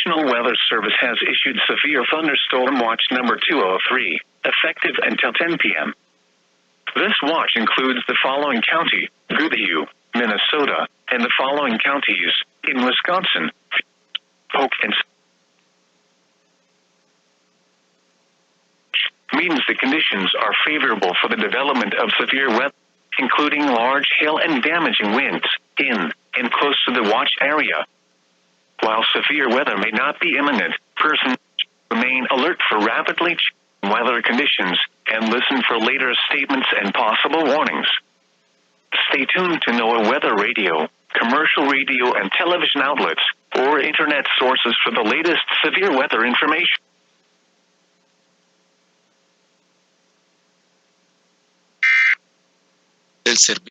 National Weather Service has issued Severe Thunderstorm Watch number 203, effective until 10 p.m. This watch includes the following county: Goodhue, Minnesota, and the following counties in Wisconsin: Polk and means the conditions are favorable for the development of severe weather, including large hail and damaging winds in and close to the watch area. While severe weather may not be imminent, persons remain alert for rapidly changing weather conditions and listen for later statements and possible warnings. Stay tuned to NOAA weather radio, commercial radio and television outlets, or internet sources for the latest severe weather information. El servicio